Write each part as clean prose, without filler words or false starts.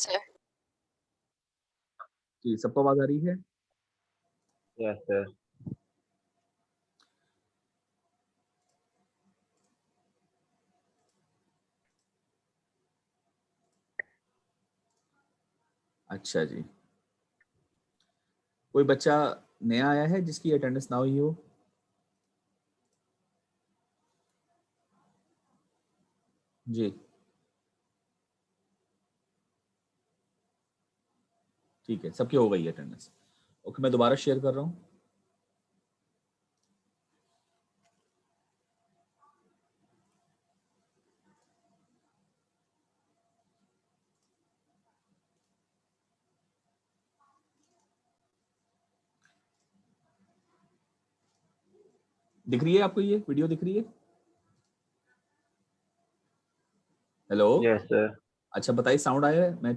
sir. जी, सबको आवाज आ रही है? Yes sir. अच्छा जी। कोई बच्चा नया आया है जिसकी अटेंडेंस ना हुई हो? जी, ठीक है, सबकी हो गई है अटेंडेंस। ओके, मैं दोबारा शेयर कर रहा हूँ। दिख रही है आपको, ये वीडियो दिख रही है? हेलो। Yes sir. अच्छा बताइए, साउंड आया है? मैं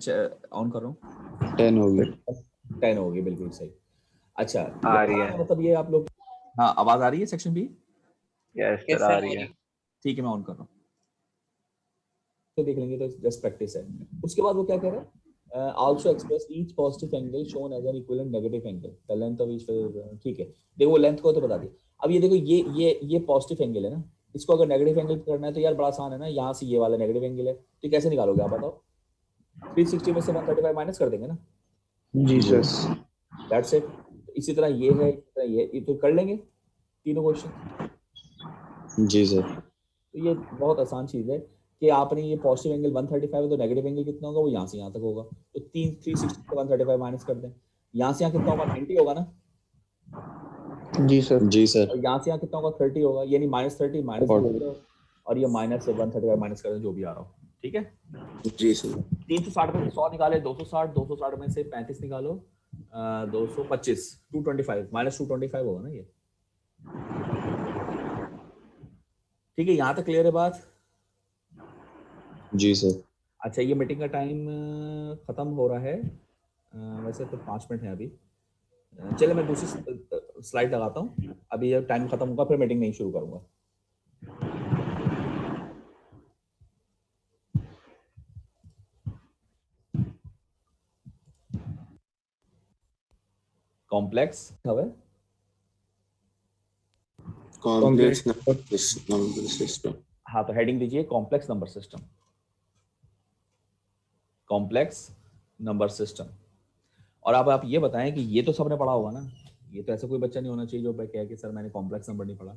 ऑन कर रहा हूँ। 10 हो गई। 10 हो गई, बिल्कुल सही। अच्छा, आ रही है। मतलब ये आप लोग, हाँ आवाज आ रही है सेक्शन बी? यस सर आ रही है। ठीक है, मैं ऑन कर रहा हूँ, तो देख लेंगे, तो जस्ट प्रैक्टिस है। उसके बाद वो क्या कह रहा है? Also express each positive angle shown as an equivalent negative angle, the length of each. ठीक है, देखो लेंथ को तो बता दिया। अब ये देखो, ये पॉजिटिव एंगल है ना, इसको अगर नेगेटिव एंगल करना है तो यार बड़ा आसान है ना, यहाँ से ये वाला नेगेटिव एंगल है, तो कैसे निकालोगे आप बताओ? 360 में से 135 माइनस कर देंगे ना। जी सर। That's it. इसी तरह ये है, इसी तरह ये तो कर लेंगे तीनों क्वेश्चन। जी सर। तो ये बहुत आसान चीज़ है कि आपने ये पॉजिटिव एंगल 135 है, तो नेगेटिव एंगल कितना होगा? वो यहाँ से यहाँ तक होगा, तो 360 से 135 माइनस कर दें। यहाँ से यहाँ कितना होगा? 90 होगा ना। जी सर। जी सर। और यहाँ से यहाँ कितना होगा? 30 होगा, यानी -30 माइनस, और ये माइनस से 135 माइनस कर दें, जो भी आ रहा हो। ठीक है जी सर। 360 में से 100 निकाले, 260 में से 35 निकालो, 225, 225 माइनस 225 होगा ना ये। ठीक है, यहाँ तक क्लियर है बात? जी सर। अच्छा, ये मीटिंग का टाइम खत्म हो रहा है, वैसे तो 5 मिनट है अभी। चलिए मैं दूसरी स्लाइड लगाता हूँ, अभी ये टाइम खत्म होगा, फिर मीटिंग नहीं शुरू करूंगा। कॉम्प्लेक्स है, कॉम्प्लेक्स नंबर सिस्टम। हाँ तो हेडिंग दीजिए complex number system. Complex number system. और अब आप ये बताएं कि ये तो सबने पढ़ा होगा ना, ये तो ऐसा कोई बच्चा नहीं होना चाहिए जो कहे कि सर मैंने कॉम्प्लेक्स नंबर नहीं पढ़ा।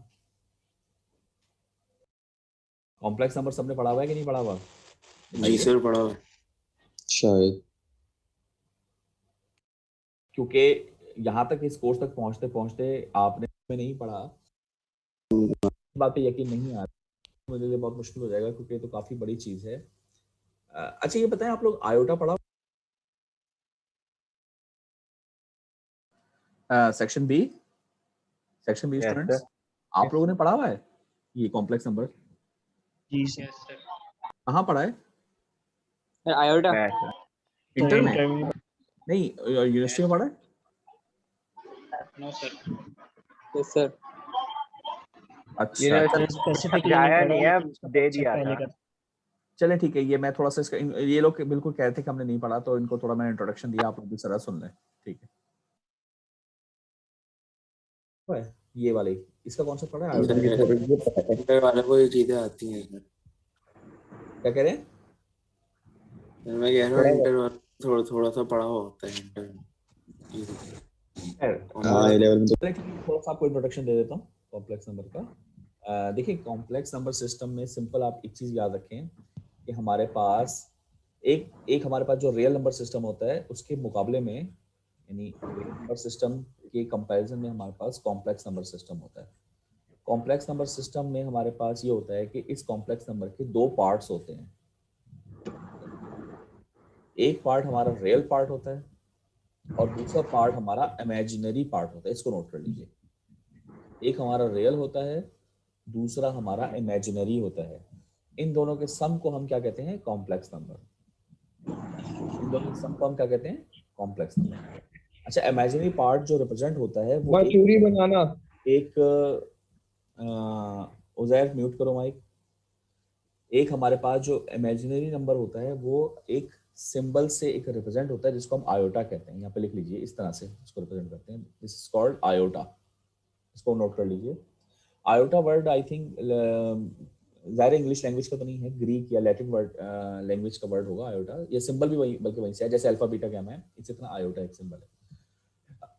कॉम्प्लेक्स नंबर सबने पढ़ा हुआ है कि नहीं पढ़ा हुआ? जी सर पढ़ा हुआ है शायद, क्योंकि यहाँ तक इस कोर्स तक पहुँचते पहुँचते आपने में नहीं पढ़ा, बात पे यकीन नहीं आ रहा, मुझे लिए बहुत मुश्किल हो जाएगा, क्योंकि ये तो काफ़ी बड़ी चीज़ है। अच्छा ये बताएं, आप लोग आयोटा पढ़ा? सेक्शन बी स्टूडेंट्स, आप लोगों ने पढ़ा हुआ है ये कॉम्प्लेक्स नंबर? जी सर। कहाँ पढ़ा है? आयोटा इंटर में? नहीं, यूनिवर्सिटी में पढ़ा है? No sir. Yes sir. अच्छा स्पेसिफिकली आया नहीं है, दे दिया था। चले ठीक है, ये मैं थोड़ा सा इसका, ये लोग बिल्कुल कह रहे थे कि हमने नहीं पढ़ा, तो इनको थोड़ा मैंने इंट्रोडक्शन दिया, आप लोग भी जरा सुन लें। ठीक है, ये वाले इसका कॉन्सेप्ट पढ़ा है? इंटर वाले को ये चीजें आती हैं। क्या कह रहे हैं? मैं कह रहा हूँ इंटर वाला थोड़ा सा पढ़ा हुआ होता है इंटर में। थोड़ा सा आपको इंट्रोडक्शन दे देता हूँ कॉम्प्लेक्स नंबर का। देखिए कॉम्प्लेक्स नंबर सिस्टम में सिंपल आप एक चीज़ याद रखें कि हमारे पास एक हमारे पास जो रियल नंबर सिस्टम होता है उसके मुकाबले में, यानी रियल नंबर सिस्टम के कंपैरिजन में हमारे पास कॉम्प्लेक्स नंबर सिस्टम होता है। कॉम्प्लेक्स नंबर सिस्टम में हमारे पास ये होता है कि इस कॉम्प्लेक्स नंबर के दो पार्ट्स होते हैं। एक पार्ट हमारा रियल पार्ट होता है और दूसरा पार्ट हमारा इमेजिनरी पार्ट होता है। इसको नोट कर लीजिए, एक हमारा रियल होता है, दूसरा हमारा इमेजिनरी होता है। इन दोनों के सम को हम क्या कहते हैं? Complex number. इन दोनों के सम को हम क्या कहते हैं? Complex number. अच्छा, इमेजिनरी पार्ट जो रिप्रेजेंट होता है वो चूरी बनाना एक उज़ैर म्यूट करो माइक। एक हमारे पास जो इमेजिनरी नंबर होता है वो एक सिंबल से एक रिप्रेजेंट होता है जिसको हम आयोटा कहते हैं। यहाँ पे लिख लीजिए, इस तरह से इसको रिप्रेजेंट करते हैं। दिस इज कॉल्ड आयोटा, इसको नोट कर लीजिए। आयोटा वर्ड आई थिंक ज़्यादा इंग्लिश लैंग्वेज का तो नहीं है, ग्रीक या लैटिन वर्ड लैंग्वेज का वर्ड होगा आयोटा। ये सिंबल भी वही, बल्कि वहीं से है, जैसे अल्फा बीटा गैमा है, इसी तरह आयोटा एक सिंबल है।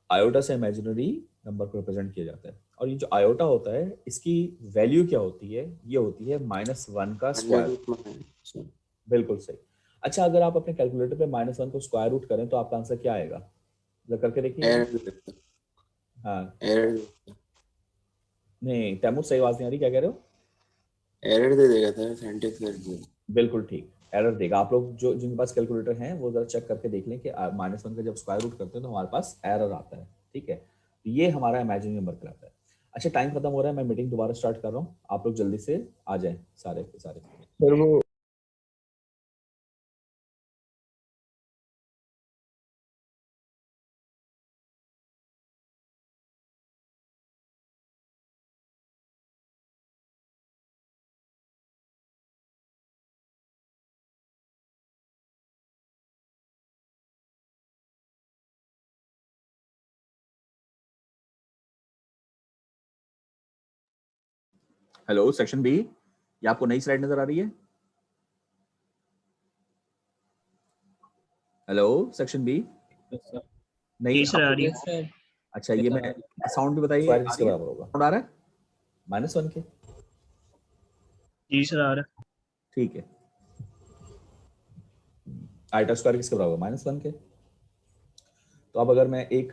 आयोटा से इमेजिनरी नंबर को रिप्रेजेंट किया जाता है। और ये जो आयोटा होता है इसकी वैल्यू क्या होती है? ये होती है -1 का स्क्वायर। बिल्कुल सही। अच्छा, अगर आप अपने कैलकुलेटर पे -1 को स्क्वायर रूट करें तो आपका आंसर क्या आएगा? जरा करके देखिए। हाँ, नहीं तैमूर, सही आवाज नहीं आ रही, क्या कह रहे हो? एरर दे देगा था सेंटेंस करके। बिल्कुल ठीक, एरर देगा। आप लोग जो जिनके पास कैलकुलेटर हैं वो जरा चेक करके देख लें कि -1 का जब स्क्वायर रूट करते हैं तो हमारे पास एरर आता है। ठीक है, तो ये हमारा इमेजिनरी नंबर कहलाता है। अच्छा, टाइम खत्म हो रहा है, मैं मीटिंग दोबारा स्टार्ट कर रहा हूँ, आप लोग जल्दी से आ जाएं सारे के सारे। सर वो हेलो सेक्शन बी, ये आपको नई स्लाइड नजर आ रही है? हेलो सेक्शन बी, नहीं आ रही है। अच्छा, ये मैं साउंड भी बताइए, स्क्वायर किसके बराबर होगा? साउंड आ रहा है? -1 के। जी सर आ रहा है। ठीक है, आइटा स्क्वायर किसके बराबर होगा? -1 के। तो अब अगर मैं एक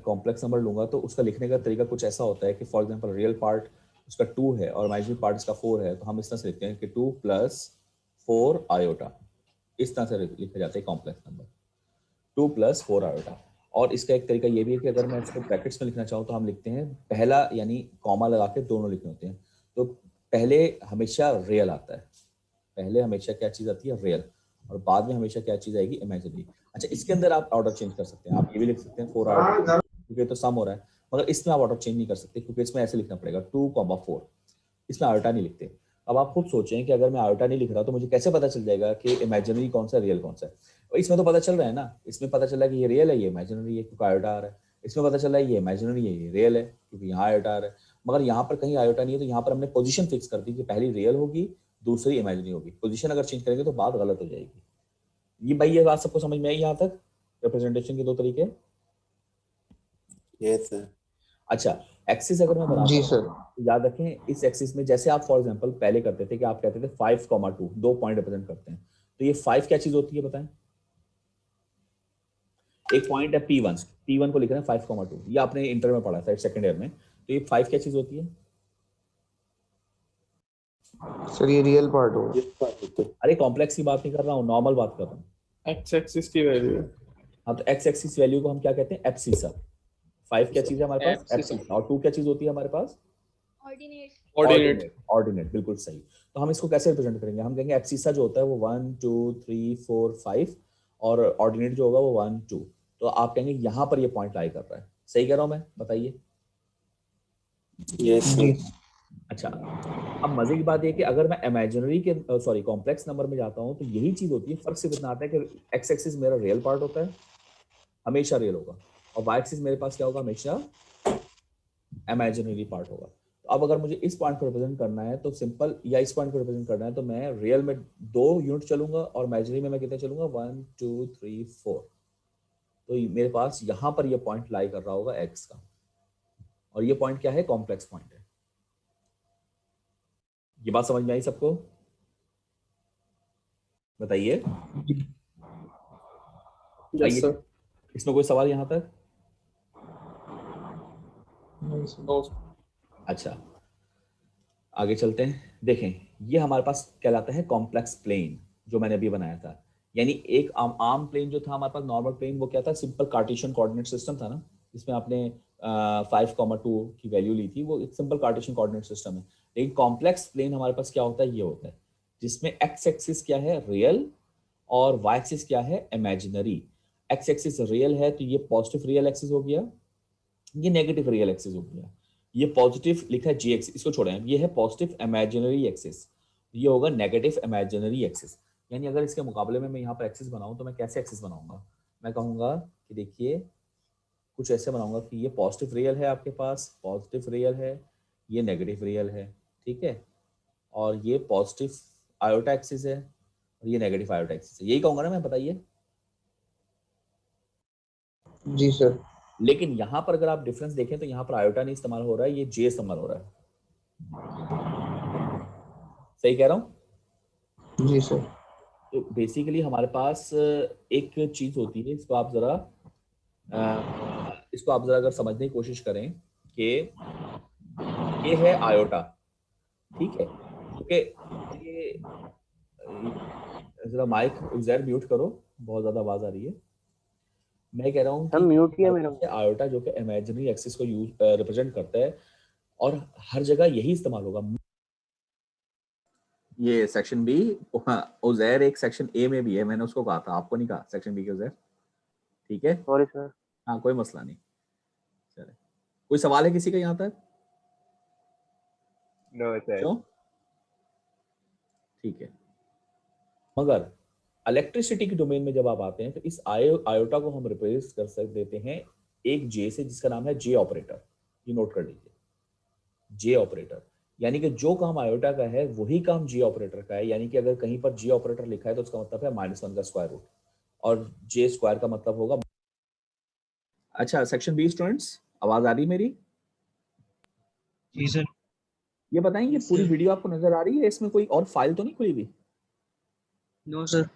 कॉम्प्लेक्स नंबर लूंगा तो उसका लिखने का तरीका कुछ ऐसा होता है कि फॉर एग्जांपल रियल पार्ट उसका 2 है और इमेजिनरी पार्ट इसका 4 है, तो हम इस तरह से लिखते हैं कि 2 + 4 आयोटा। इस तरह से लिखा जाता है कॉम्प्लेक्स नंबर, 2 + 4 आयोटा। और इसका एक तरीका ये भी है कि अगर मैं इसको ब्रैकेट्स में लिखना चाहूँ तो हम लिखते हैं पहला, यानी कॉमा लगा के दोनों लिखने होते हैं। तो पहले हमेशा रियल आता है, पहले हमेशा क्या चीज़ आती है? रियल, और बाद में हमेशा क्या चीज़ आएगी? इमेजिनरी। अच्छा, इसके अंदर आप ऑर्डर चेंज कर सकते हैं, आप ये भी लिख सकते हैं 4 आयोटा, क्योंकि तो सम हो रहा है, मगर इसमें आप ऑर्डर चेंज नहीं कर सकते क्योंकि इसमें ऐसे लिखना पड़ेगा 2, 4, इसमें आयोटा नहीं लिखते। अब आप खुद सोचें कि अगर मैं आयोटा नहीं लिख रहा तो मुझे कैसे पता चल जाएगा कि इमेजिनरी कौन सा रियल कौन सा है? और इसमें तो पता चल रहा है ना, इसमें पता चल रहा है कि ये रियल है, ये इमेजिनरी है क्योंकि आयोटा आ रहा है। इसमें पता चल रहा है ये इमेजिनरी है, ये रियल है क्योंकि यहाँ आयोटा आ रहा है। मगर यहाँ पर कहीं आयोटा नहीं है, तो यहाँ पर हमने पोजीशन फिक्स कर दी कि पहली रियल होगी, दूसरी इमेजिनरी होगी। पोजीशन अगर चेंज करेंगे तो बात गलत हो जाएगी। ये भाई, ये बात सबको समझ में आई यहाँ तक? रिप्रेजेंटेशन के दो तरीके। Yes sir. अच्छा, एक्सिस अगर मैं बनाता जी हूँ सर। तो याद रखें, इस एक्सिस में जैसे आप फॉर एग्जांपल पहले करते थे कि आप कहते थे 5,2, 2 पॉइंट रिप्रेजेंट करते हैं, तो ये 5 क्या चीज होती है बताएं? एक पॉइंट है P1, P1 को लिख रहे हैं 5,2, ये आपने इंटर में पढ़ा था सेकंड ईयर में। तो ये 5 क्या चीज होती है? सर ये रियल पार्ट होगा। अरे कॉम्प्लेक्स की बात नहीं कर रहा हूँ, नॉर्मल बात कर रहा हूँ। एक्स एक्सिस की वैल्यू। हाँ, तो एक्स एक्सिस वैल्यू को हम क्या कहते हैं? एब्सिसा। 5 क्या चीज है हमारे पास? एब्सिसा। और 2 क्या चीज होती है हमारे पास? ऑर्डिनेट, बिल्कुल सही। तो हम इसको कैसे रिप्रेजेंट करेंगे? हम कहेंगे एब्सिसा जो होता है वो 1 2 3 4 5, और ऑर्डिनेट जो होगा वो 1 2। तो आप कहेंगे यहाँ पर ये पॉइंट लाई कर रहा है। सही कह रहा हूँ मैं? बताइए। Yes sir. अच्छा, अब मजे की बात ये कि अगर मैं इमेजिनरी के सॉरी कॉम्प्लेक्स नंबर में जाता हूँ तो यही चीज होती है। फर्क सिर्फ इतना आता है कि एक्स एक्सिस मेरा रियल पार्ट होता है, हमेशा रियल होगा, और वाई एक्सिस मेरे पास क्या होगा? हमेशा इमेजिनरी पार्ट होगा। तो अब अगर मुझे इस पॉइंट को रिप्रेजेंट करना है तो सिंपल, या इस पॉइंट को रिप्रेजेंट करना है तो मैं रियल में 2 यूनिट चलूंगा और इमेजिनरी में मैं कितने चलूंगा? 1 2 3 4। तो मेरे पास यहाँ पर ये पॉइंट लाई कर रहा होगा एक्स का, और ये पॉइंट क्या है? कॉम्प्लेक्स पॉइंट है। ये बात समझ में आई सबको? बताइए। Yes sir. इसमें कोई सवाल यहाँ तक? अच्छा, आगे चलते हैं। देखें, ये हमारे पास कहलाता है कॉम्प्लेक्स प्लेन, जो मैंने अभी बनाया था। यानी एक आम प्लेन जो था हमारे पास, नॉर्मल प्लेन, वो क्या था? सिंपल कार्टेशियन कोऑर्डिनेट सिस्टम था ना, जिसमें आपने 5,2 की वैल्यू ली थी, वो एक सिंपल कार्टेशियन कोऑर्डिनेट सिस्टम है। लेकिन कॉम्प्लेक्स प्लेन हमारे पास क्या होता है? ये होता है जिसमें एक्स एक्सिस क्या है? रियल, और वाई एक्सिस क्या है? इमेजिनरी। एक्स एक्सिस रियल है तो ये पॉजिटिव रियल एक्सिस हो गया, ये नेगेटिव रियल एक्सिस हो गया। ये पॉजिटिव लिखा है जी एक्सिस, इसको छोड़ें, ये है पॉजिटिव इमेजिनरी एक्सिस, ये होगा नेगेटिव इमेजिनरी एक्सिस। यानी अगर इसके मुकाबले में मैं यहाँ पर एक्सिस बनाऊं तो मैं कैसे एक्सिस बनाऊंगा? मैं कहूँगा कि देखिए कुछ ऐसे बनाऊंगा कि ये पॉजिटिव रियल है, आपके पास पॉजिटिव रियल है, ये नेगेटिव रियल है, ठीक है, और ये पॉजिटिव आयोटा एक्सिस है और ये नेगेटिव आयोटा एक्सिस है, यही कहूंगा ना मैं, बताइए। जी सर। लेकिन यहाँ पर अगर आप डिफरेंस देखें तो यहाँ पर आयोटा नहीं इस्तेमाल हो रहा है, ये जे इस्तेमाल हो रहा है। सही कह रहा हूँ? जी सर। तो बेसिकली हमारे पास एक चीज होती है, इसको आप जरा अगर समझने की कोशिश करें कि ये है आयोटा, ठीक है, क्योंकि ये जरा माइक उजैर म्यूट करो, बहुत ज्यादा आवाज आ रही है। मैं कह रहा हूँ हम कि म्यूट किया मेरा। आयोटा जो कि इमेजिनरी एक्सिस को यूज रिप्रेजेंट करता है और हर जगह यही इस्तेमाल होगा। ये सेक्शन बी, उजैर एक सेक्शन ए में भी है, मैंने उसको कहा था, आपको नहीं कहा सेक्शन बी के उजैर, ठीक है। Sorry sir. हाँ कोई मसला नहीं, चले। कोई सवाल है किसी का यहाँ तक? No sir. क्यों? ठीक है। मगर इलेक्ट्रिसिटी के डोमेन में जब आप आते हैं तो इस आयोटा को हम रिप्लेस कर सकते देते हैं एक जे से, जिसका नाम है जे ऑपरेटर। ये नोट कर लीजिए, जे ऑपरेटर, यानी कि जो काम आयोटा का है वही काम जे ऑपरेटर का है। यानी कि अगर कहीं पर जे ऑपरेटर लिखा है तो उसका मतलब है -1 का स्क्वायर रूट, और जे स्क्वायर का मतलब होगा। अच्छा सेक्शन बी स्टूडेंट्स, आवाज आ रही मेरी? जी सर। ये बताएंगे पूरी वीडियो आपको नजर आ रही है? इसमें कोई और फाइल तो नहीं खुली हुई? No sir.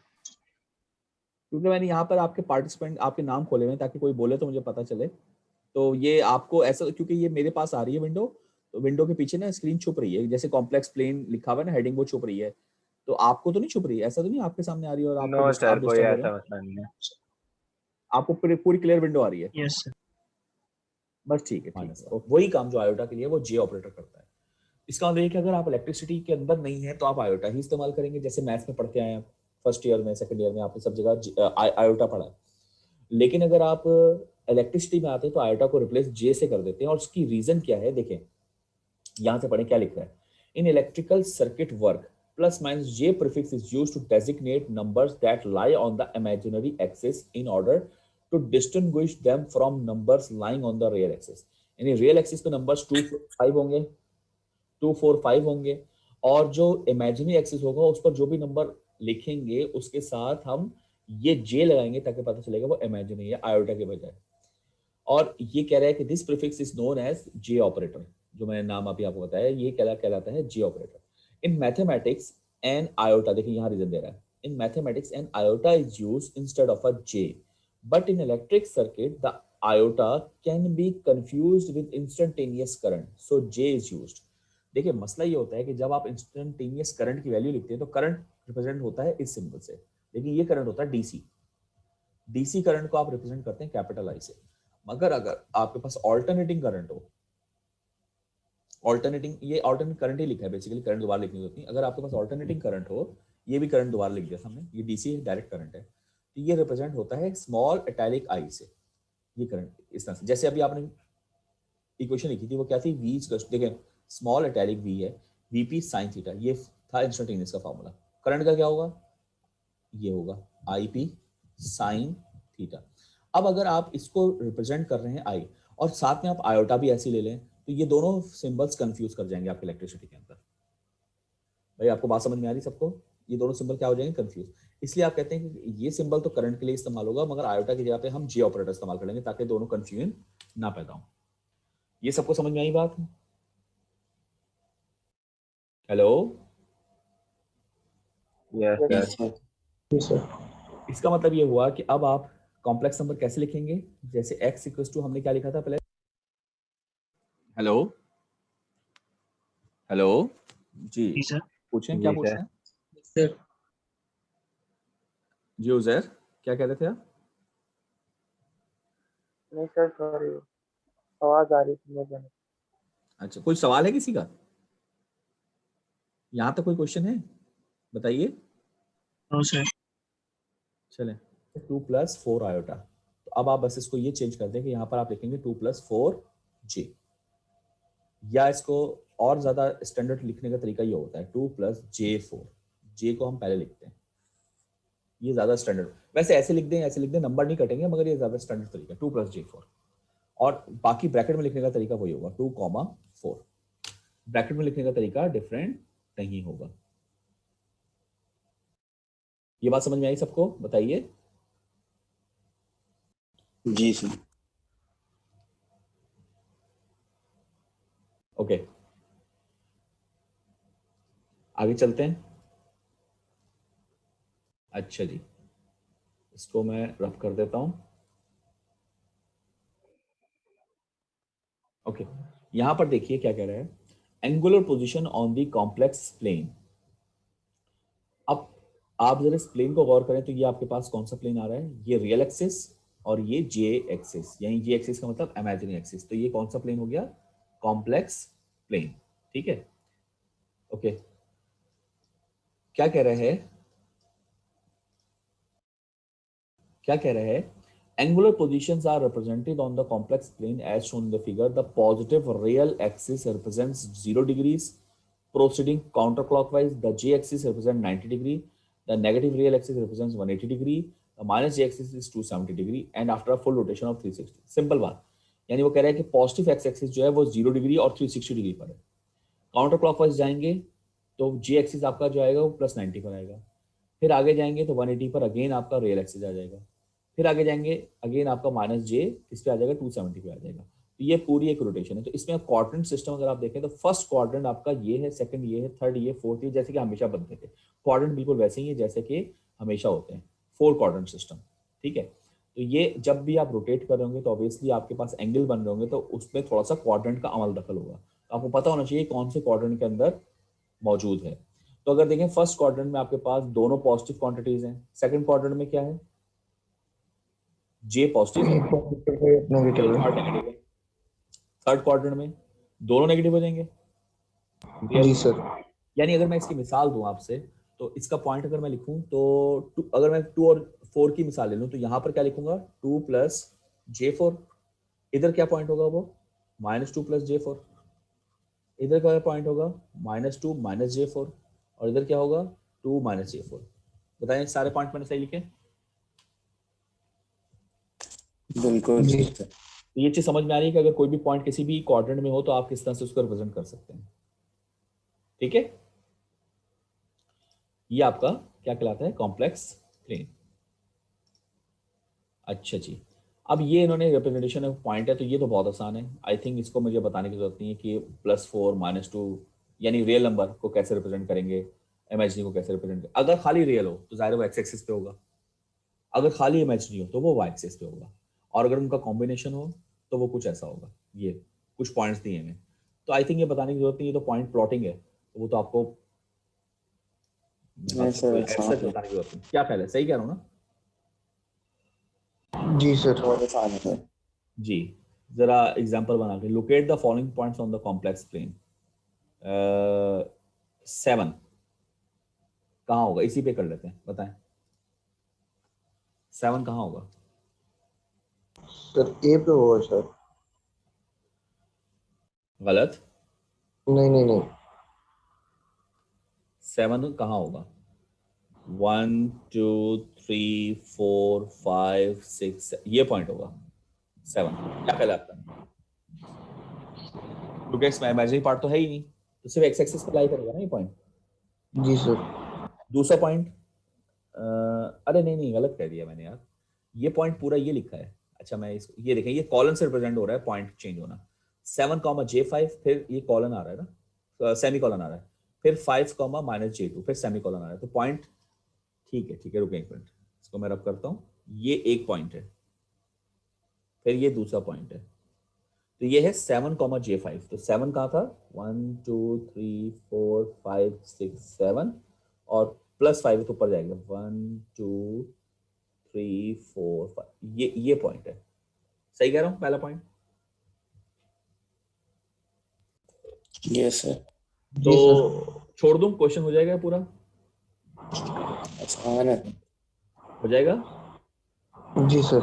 क्योंकि मैंने यहाँ पर आपके पार्टिसिपेंट आपके नाम खोले हुए हैं ताकि कोई बोले तो मुझे पता चले। तो ये आपको ऐसा, क्योंकि ये मेरे पास आ रही है विंडो, तो विंडो के पीछे ना स्क्रीन छुप रही है, जैसे कॉम्प्लेक्स प्लेन लिखा हुआ है ना, हेडिंग वो छुप रही है। तो आपको तो नहीं छुप रही है? ऐसा तो नहीं आपके सामने आ रही है और आपको नो सर, आप कोई डिस्टर्ब हो रहे ऐसा हैं? मसला नहीं है। आपको पूरी क्लियर विंडो आ रही है? Yes sir. बस ठीक है, ठीक है। वही काम जो आयोटा के लिए वो जे ऑपरेटर करता है। इसका मतलब ये कि अगर आप इलेक्ट्रिसिटी के अंदर नहीं है तो आप आयोटा ही इस्तेमाल करेंगे, जैसे मैथ्स में पढ़ते आए हैं, फर्स्ट ईयर में सेकंड ईयर में आपने सब जगह आयोटा पढ़ा है। लेकिन अगर आप इलेक्ट्रिसिटी में आते हैं तो आयोटा को रिप्लेस जे से कर देते हैं, और उसकी रीजन क्या है देखें, यहां से पढ़ें क्या लिख रहा है। In electrical circuit work, plus minus j prefix is used to designate numbers that lie on the imaginary axis in order to distinguish them from numbers lying on the real axis. यानी real axis पे numbers 2 4 5 होंगे, 2 4 5 होंगे, और जो imaginary axis होगा उस पर जो भी नंबर लिखेंगे उसके साथ हम ये जे लगाएंगे ताकि पता चलेगा वो इमेजिनरी है आयोटा के बजाय। और ये कह रहा है कि this prefix is known as J operator, जो मैंने नाम अभी आपको बताया, ये कहलाता है J operator. In mathematics an iota, देखिए यहाँ रीजन दे रहा है, in mathematics an iota is use instead of a J, but in electric circuit the iota can be confused with instantaneous current, so J is used. देखिए मसला ये होता है कि जब आप इंस्टेंटेनियस करंट की वैल्यू लिखते हैं तो करंट रिप्रेजेंट होता है इस सिंबल से, लेकिन ये करंट होता है डीसी। डीसी करंट को आप रिप्रेजेंट करते हैं कैपिटल आई से। मगर अगर आपके पास ऑल्टरनेटिंग करंट हो, ऑल्टरनेटिंग, ये ऑल्टरनेट करंट ही लिखा है बेसिकली, करंट दोबारा लिखनी होती है। अगर आपके पास ऑल्टरनेटिंग करंट हो, ये भी करंट दोबारा लिख दिया हमने, ये डीसी डायरेक्ट करंट है, तो ये रिप्रेजेंट होता है स्मॉल इटैलिक आई से। ये करंट इस तरह से, जैसे अभी आपने इक्वेशन लिखी थी वो क्या थी, वी, देखें स्मॉल इटैलिक वी है, वीपी साइन थीटा, ये था इंस्टेंटेनियस का फॉर्मूला। करंट का क्या होगा, ये होगा आईपी साइन थीटा। अब अगर आप इसको रिप्रेजेंट कर रहे हैं आई, और साथ में आप आयोटा भी ऐसे ले लें, तो ये दोनों सिंबल्स कंफ्यूज कर जाएंगे आपके इलेक्ट्रिसिटी के अंदर। भाई आपको बात समझ में आ रही सबको? ये दोनों सिंबल क्या हो जाएंगे, कंफ्यूज। इसलिए आप कहते हैं कि ये सिंबल तो करंट के लिए इस्तेमाल होगा, मगर आयोटा की जगह पे हम जे ऑपरेटर इस्तेमाल करेंगे ताकि दोनों कंफ्यूजन ना पैदा हो। ये सबको समझ में आई बात? Hello? Yes Yes, sir. sir. जी सर। इसका मतलब ये हुआ कि अब आप कॉम्प्लेक्स नंबर कैसे लिखेंगे, जैसे x इक्वल्स टू हमने क्या लिखा था पहले, हेलो हेलो जी, जी सर। पूछें क्या जी पूछ सर। रहे हैं? सर जी उजैर, क्या कह रहे थे आप? नहीं सर, सॉरी, आवाज आ रही थी मुझे। अच्छा, कोई सवाल है किसी का? यहाँ तक कोई क्वेश्चन है, बताइए। No sir. चलें, 2 + 4 आयोटा। तो अब आप बस इसको ये चेंज कर दें कि यहाँ पर आप लिखेंगे 2 + 4 जे, या इसको और ज्यादा स्टैंडर्ड लिखने का तरीका ये होता है 2 + J4। जे को हम पहले लिखते हैं, ये ज्यादा स्टैंडर्ड, वैसे ऐसे लिख दें नंबर नहीं कटेंगे, मगर ये ज्यादा स्टैंडर्ड तरीका 2 + J4। और बाकी ब्रैकेट में लिखने का तरीका वही होगा 2, 4। ब्रैकेट में लिखने का तरीका डिफरेंट नहीं होगा। ये बात समझ में आई सबको? बताइए। जी सर। ओके, आगे चलते हैं। अच्छा जी, इसको मैं रफ कर देता हूं। ओके, यहां पर देखिए क्या कह रहा है, angular position on the complex plane. अब आप जरा इस प्लेन को गौर करें तो ये आपके पास कौन सा प्लेन आ रहा है, ये रियल एक्सिस और ये जे एक्सिस, यानी जे एक्सिस का मतलब इमेजिनरी एक्सिस। तो ये कौन सा प्लेन हो गया, कॉम्प्लेक्स प्लेन। ठीक है, ओके। क्या कह रहे हैं, क्या कह रहे हैं, angular positions are represented on the complex plane as shown in the figure. The positive real axis represents 0 degrees proceeding counterclockwise. The j axis represents 90 degree. The negative real axis represents 180 degree. The minus j axis is 270 degree. And after a full rotation of 360. Simple बात, यानी वो कह रहा है कि positive x axis जो है वो 0 डिग्री और 360 डिग्री पर है। काउंटर क्लॉकवाइज जाएंगे तो जे एक्सिस आपका जो आएगा वो +90 पर आएगा। फिर आगे जाएंगे तो 180 पर अगेन आपका रियल एक्सिस आ जाएगा। फिर आगे जाएंगे अगेन आपका माइनस जे किस पे आ जाएगा, 270 पे आ जाएगा। तो ये पूरी एक रोटेशन है। तो इसमें क्वाड्रेंट सिस्टम अगर आप देखें तो फर्स्ट क्वाड्रेंट आपका ये है, सेकंड ये है, थर्ड ये, फोर्थ ये, जैसे कि हमेशा बनते थे क्वाड्रेंट बिल्कुल वैसे ही है जैसे कि हमेशा होते हैं, 4 क्वाड्रेंट सिस्टम। ठीक है, तो ये जब भी आप रोटेट कर रहे होंगे तो ऑब्वियसली आपके पास एंगल बन रहे होंगे तो उसमें थोड़ा सा क्वाड्रेंट का अमल दखल होगा। तो आपको पता होना चाहिए कौन से क्वाड्रेंट के अंदर मौजूद है। तो अगर देखें फर्स्ट क्वाड्रेंट में आपके पास दोनों पॉजिटिव क्वांटिटीज हैं, सेकंड क्वाड्रेंट में क्या है, जे पॉजिटिव है, नेगेटिव है। थर्ड क्वाड्रेंट में दोनों नेगेटिव हो जाएंगे। जी सर। यानी अगर मैं इसकी मिसाल दूं आपसे तो इसका पॉइंट अगर मैं लिखूं तो अगर मैं 2 और 4 की मिसाल ले लूं तो यहां पर क्या लिखूंगा, 2 + J4। इधर क्या पॉइंट होगा वो, -2 + J4। इधर क्या पॉइंट होगा, -2 - J4। और इधर क्या होगा, 2 - J4। बताएं सारे पॉइंट मैंने सही लिखे? बिल्कुल जी सर। तो ये चीज समझ में आ रही है कि अगर कोई भी पॉइंट किसी भी क्वाड्रेंट में हो तो आप किस तरह से उसको रिप्रेजेंट कर सकते हैं। ठीक है, ये आपका क्या कहलाता है, कॉम्प्लेक्स प्लेन। अच्छा जी, अब ये इन्होंने रिप्रेजेंटेशन ऑफ पॉइंट है तो ये तो बहुत आसान है। आई थिंक इसको मुझे बताने की जरूरत नहीं है कि +4 - 2 यानी रियल नंबर को कैसे रिप्रेजेंट करेंगे, इमेजिनरी को कैसे रिप्रेजेंट करेंगे। अगर खाली रियल हो तो जाहिर है वो एक्स एक्सिस पे होगा, अगर खाली इमेजिनरी हो तो वो वाई एक्सिस पे होगा, और अगर उनका कॉम्बिनेशन हो तो वो कुछ ऐसा होगा। ये कुछ पॉइंट्स दिए हैं, तो आई थिंक ये बताने की जरूरत नहीं है, तो पॉइंट प्लॉटिंग है तो वो तो आपको नहीं सर, ऐसा बताने की जरूरत नहीं। क्या ख्याल है, सही कह रहा हूँ ना? जी सर। बहुत आसान है सर। जी, जरा एग्जांपल बना के locate the following points on the complex plane. 7 कहाँ होगा, इसी पे कर लेते हैं, बताएं 7 कहाँ होगा? सर ए पे होगा सर। गलत, नहीं नहीं नहीं। 7 कहाँ होगा? 1 2 3 4 5 6 ये पॉइंट होगा 7। क्या ख्याल है आपका? क्योंकि इसमें इमेजिनरी पार्ट तो है ही नहीं, तो सिर्फ एक्स एक्सिस पे लाई करेगा ना ये पॉइंट। जी सर। दूसरा पॉइंट, अरे नहीं नहीं गलत कह दिया मैंने यार, ये पॉइंट पूरा ये लिखा है। अच्छा मैं इसको ये देखें, ये कॉलन से रिप्रेजेंट हो रहा है, पॉइंट चेंज होना। 7, J5, फिर ये कॉलन आ रहा है ना, सेमी कॉलन आ रहा है, फिर 5, -J2, फिर सेमी कॉलन आ रहा है। तो पॉइंट ठीक है रुके एक मिनट, इसको मैं रब करता हूँ। ये एक पॉइंट है, फिर ये दूसरा पॉइंट है, तो ये है 7, J5। तो 7 कहाँ था, 1 2 3 4 5 6 7, और +5 तो ऊपर जाएगा, 1 2 3 4 5, ये पॉइंट है। सही कह रहा हूँ, पहला पॉइंट? Yes sir. तो छोड़ दूं, क्वेश्चन हो जाएगा पूरा? आसान है। हो जाएगा। जी सर।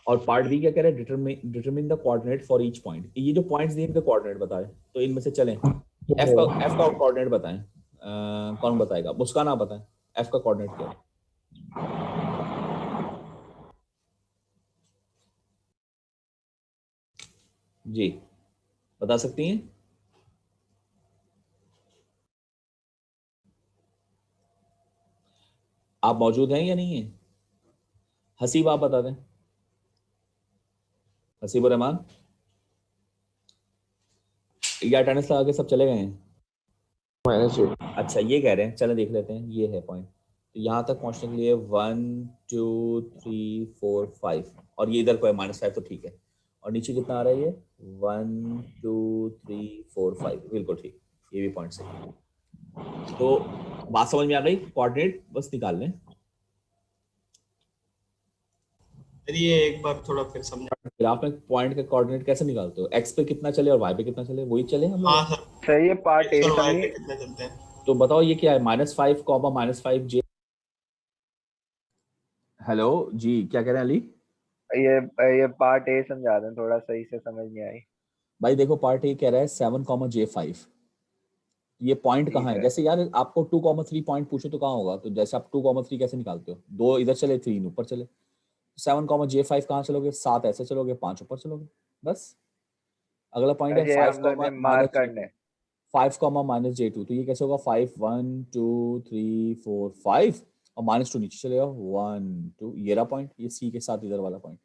और पार्ट बी क्या कह रहा है, determine the coordinate for each point. ये जो पॉइंट्स दिए इनके कोऑर्डिनेट बताएं, तो इनमें से चलें एफ का कोऑर्डिनेट बताएं। कौन बताएगा, मुस्कान आप बताएं, एफ का कोऑर्डिनेट क्या है? जी बता सकती हैं? आप मौजूद हैं या नहीं है? हसीब आप बता दें। हसीबुर रहमान या अटेंडेंस लगा के सब चले गए हैं? -8। अच्छा ये कह रहे हैं, चलें देख लेते हैं। ये है पॉइंट। तो यहाँ तक पहुँचने के लिए 1 2 3 4 5 और ये इधर को है -5 तो ठीक है। और नीचे कितना आ रहा है ये 1 2 3 4 5 बिल्कुल ठीक। ये भी पॉइंट सही है। तो बात समझ में आ गई? कोऑर्डिनेट बस निकाल लें। ये एक बार थोड़ा फिर समझा। ग्राफ में पॉइंट का कोऑर्डिनेट कैसे निकालते हो? एक्स पे कितना चले और वाई पे कितना चले, वही चले हम लोग। हाँ सर, सही है पार्ट ए एक्स और वाई समी। पे कितने चलते हैं? तो बताओ ये क्या है -5 -5 जे। हेलो जी क्या कह रहे हैं अली? ये पार्ट ए समझा दें, थोड़ा सही से समझ नहीं आई। भाई देखो पार्ट ए कह रहा है 7 J5। ये पॉइंट कहाँ ठीक है? है। जैसे यार आपको 2, 3 पॉइंट पूछो तो कहाँ होगा? तो जैसे आप 2, 3 कैसे निकालते हो? 2 इधर चले 3 ऊपर चले। 7, J5 कहाँ चलोगे? 7 ऐसे चलोगे, 5 ऊपर चलोगे, बस। अगला पॉइंट है ये 5, हम लोग ने मार्क करने। 5, -J2। तो ये कैसे होगा? 5 1 2 3 4 5 और -2 नीचे चलेगा 1 2। ये रहा पॉइंट, ये सी के साथ इधर वाला पॉइंट।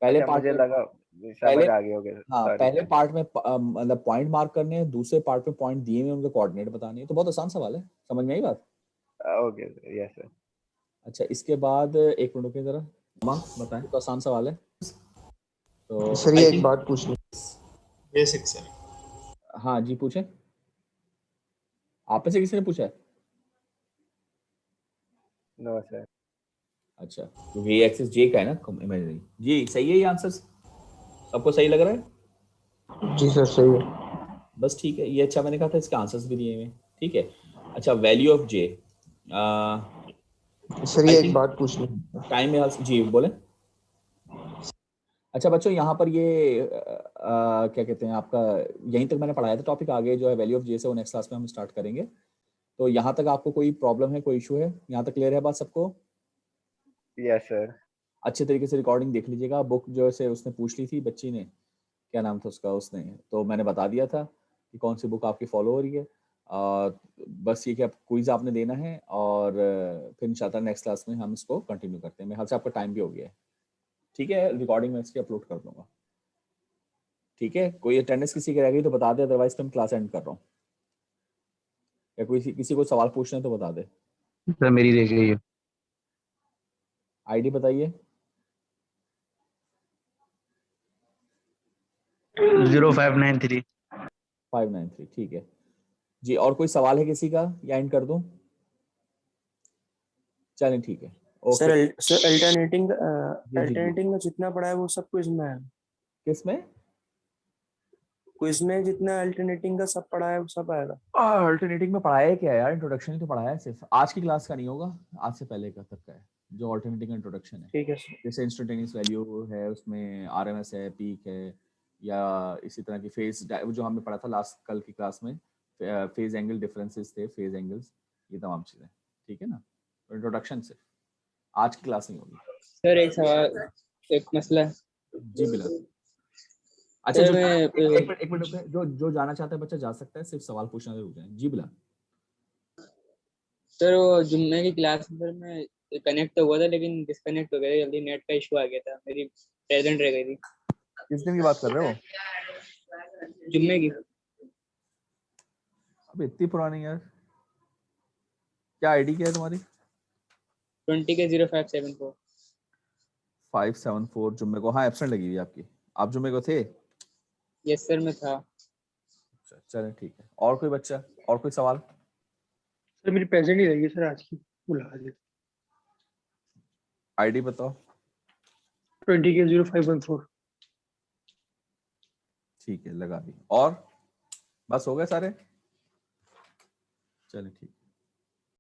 पहले अच्छा पार्ट मुझे में लगा पहले समझ आ गया। ओके हाँ सॉरी। पहले पार्ट में मतलब पॉइंट मार्क करने हैं, दूसरे पार्ट में पॉइंट दिए हुए उनके कोऑर्डिनेट बताने हैं। तो बहुत आसान सवाल है, समझ में आई बात? Okay yes sir. अच्छा इसके बाद एक मिनट रुकिए जरा। मामा बताएं। तो आसान सवाल है। तो सर आई ये एक थिंक बात पूछनी। Basic sir. हाँ जी पूछें। आप में से किसी ने पूछा है? No sir. अच्छा क्योंकि ये एक्सिस जे का है ना इमेजिनरी। जी सही है ये आंसर? सबको सही लग रहा है? जी सर सही है। बस ठीक है, ये अच्छा मैंने कहा था इसके आंसर्स भी दिए हुए हैं। ठीक है। अच्छा value of J sir I ये एक थिंक बात पूछनी। टाइम में जी बोले। अच्छा बच्चों यहाँ पर ये क्या कहते हैं आपका, यहीं तक मैंने पढ़ाया था टॉपिक। आगे जो है वैल्यू ऑफ जे से वो नेक्स्ट क्लास में हम स्टार्ट करेंगे। तो यहाँ तक आपको कोई प्रॉब्लम है, कोई इशू है? यहाँ तक क्लियर है बात सबको? Yes sir. अच्छे तरीके से रिकॉर्डिंग देख लीजिएगा। बुक जो है उसने पूछ ली थी बच्ची ने, क्या नाम था उसका, उसने तो मैंने बता दिया था कि कौन सी बुक आपकी फॉलो हो रही है। बस ये कि आप क्विज आपने देना है और फिर इंशाल्लाह नेक्स्ट क्लास में हम इसको कंटिन्यू करते हैं। मेरे ख्याल से आपका टाइम भी हो गया है। ठीक है रिकॉर्डिंग में इसकी अपलोड कर दूंगा। ठीक है कोई अटेंडेंस किसी की रह गई तो बता दे, अदरवाइज मैं क्लास एंड कर रहा हूँ। या कोई किसी को सवाल पूछना है तो बता दे। सर मेरी देख रही है। आईडी बताइए। 0593। 593 ठीक है जी। और कोई सवाल है किसी का या एंड कर दूं? चलें ठीक है सर ओके। सर अल्टरनेटिंग जी जी जी। अल्टरनेटिंग में जितना पढ़ा है वो सब कुछ में है। किस में? क्विज में जितना अल्टरनेटिंग का सब पढ़ा है वो सब आएगा। अल्टरनेटिंग में पढ़ाया है क्या यार? इंट्रोडक्शन ही तो पढ़ाया है सिर्फ। आज की क्लास का नहीं होगा, आज से पहले का तक का है जो अल्टरनेटिंग का इंट्रोडक्शन है। ठीक है सर। जैसे इंस्टेंटेनियस वैल्यू है, उसमें आरएमएस है, पीक है, या इसी तरह की फेज जो हमने पढ़ा था लास्ट कल की क्लास में, फेज एंगल डिफरेंसेस थे, फेज एंगल्स, ये तमाम चीज़ें। ठीक है ना? तो इंट्रोडक्शन सिर्फ, आज की क्लास नहीं होगी। सर एक सवाल, एक मसला। जी बिल्कुल। अच्छा सर जो मैं एक मिनट रुकिए, जो जो जाना चाहता है बच्चा जा सकता है, सिर्फ सवाल पूछना से रुक जाए। जी बिल्कुल। सर वो जुम्मे की क्लास में कनेक्ट तो हुआ था लेकिन डिस्कनेक्ट हो गया, जल्दी नेट का इशू आ गया था, मेरी प्रेजेंट रह गई थी। किस दिन की बात कर रहे हो? जुम्मे की। अब इतनी पुरानी यार। क्या आईडी क्या है तुम्हारी? 20 के 0574। 574 जुम्मे को, हाँ एब्सेंट लगी हुई है आपकी। आप जुम्मे को थे? यस सर मैं था। चलें ठीक है। और कोई बच्चा, और कोई सवाल? सर मेरी प्रेजेंट ही रहेगी सर आज की, बुला दे। आईडी बताओ। 20 के 0514। ठीक है लगा दी। और बस हो गए सारे? चलें ठीक।